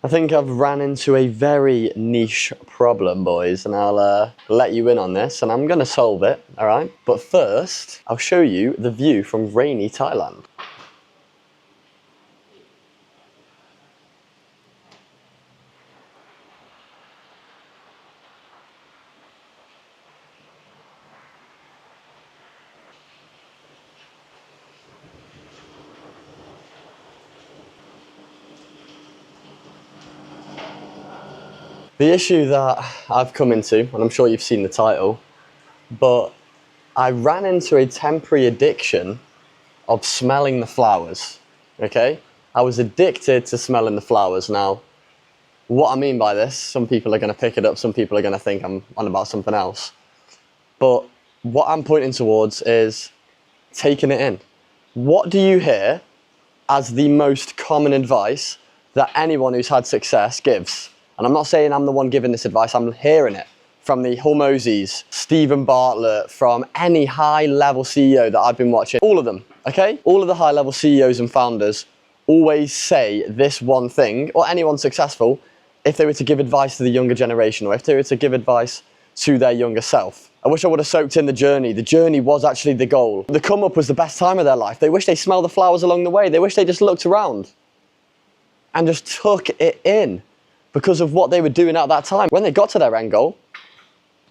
I think I've ran into a very niche problem, boys, and I'll let you in on this, and I'm gonna solve it, all right? But first, I'll show you the view from rainy Thailand. The issue that I've come into, and I'm sure you've seen the title, but I ran into a temporary addiction of smelling the flowers, okay? I was addicted to smelling the flowers. Now, what I mean by this, some people are gonna pick it up, some people are gonna think I'm on about something else. But what I'm pointing towards is taking it in. What do you hear as the most common advice that anyone who's had success gives? And I'm not saying I'm the one giving this advice, I'm hearing it from the Hormozis, Stephen Bartlett, from any high-level CEO that I've been watching, all of them, okay? All of the high-level CEOs and founders always say this one thing, or anyone successful, if they were to give advice to the younger generation, or if they were to give advice to their younger self. I wish I would have soaked in the journey. The journey was actually the goal. The come-up was the best time of their life. They wish they smelled the flowers along the way. They wish they just looked around and just took it in because of what they were doing at that time. When they got to their end goal,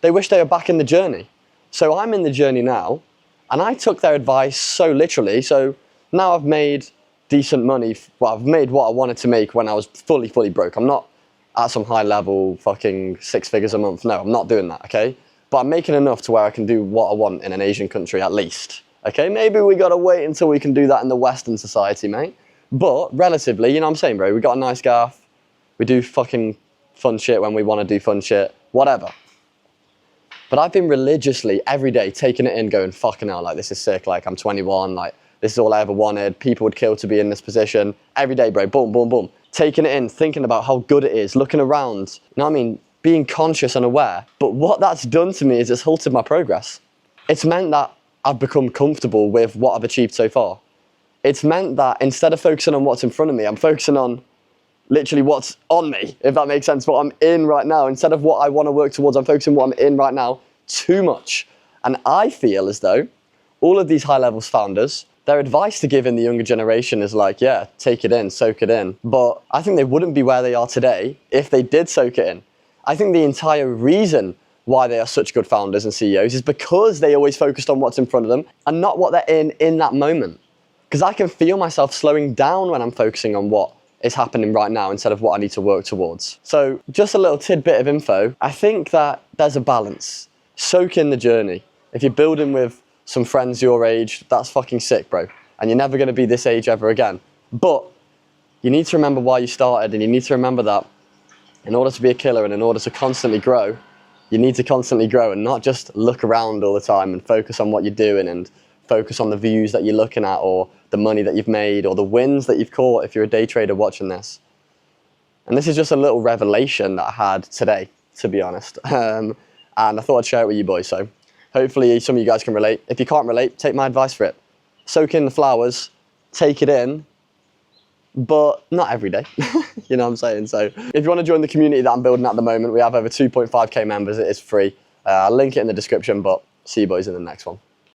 they wish they were back in the journey. So I'm in the journey now, and I took their advice so literally. So now I've made decent money. Well, I've made what I wanted to make when I was fully broke. I'm not at some high level fucking 6 figures a month. No, I'm not doing that, okay? But I'm making enough to where I can do what I want in an Asian country at least, okay? Maybe we gotta wait until we can do that in the Western society, mate. But relatively, you know what I'm saying, bro? We got a nice gaff. We do fucking fun shit when we wanna do fun shit, whatever. But I've been religiously every day taking it in, going, fucking hell, like this is sick, like I'm 21, like this is all I ever wanted. People would kill to be in this position. Every day, bro, boom, boom, boom. Taking it in, thinking about how good it is, looking around, you know what I mean? Being conscious and aware. But what that's done to me is it's halted my progress. It's meant that I've become comfortable with what I've achieved so far. It's meant that instead of focusing on what's in front of me, I'm focusing on literally what's on me, if that makes sense, what I'm in right now. Instead of what I want to work towards, I'm focusing on what I'm in right now too much. And I feel as though all of these high levels founders, their advice to give in the younger generation is like, yeah, take it in, soak it in. But I think they wouldn't be where they are today if they did soak it in. I think the entire reason why they are such good founders and CEOs is because they always focused on what's in front of them and not what they're in that moment. Because I can feel myself slowing down when I'm focusing on what is happening right now instead of what I need to work towards. So just a little tidbit of info. I think that there's a balance. Soak in the journey. If you're building with some friends your age, that's fucking sick, bro. And you're never gonna be this age ever again. But you need to remember why you started, and you need to remember that in order to be a killer and in order to constantly grow, you need to constantly grow and not just look around all the time and focus on what you're doing and focus on the views that you're looking at or the money that you've made or the wins that you've caught if you're a day trader watching this. And this is just a little revelation that I had today, to be honest. And I thought I'd share it with you boys. So hopefully some of you guys can relate. If you can't relate, take my advice for it. Soak in the flowers, take it in, but not every day. You know what I'm saying? So if you want to join the community that I'm building at the moment, we have over 2.5K members. It is free. I'll link it in the description, but see you boys in the next one.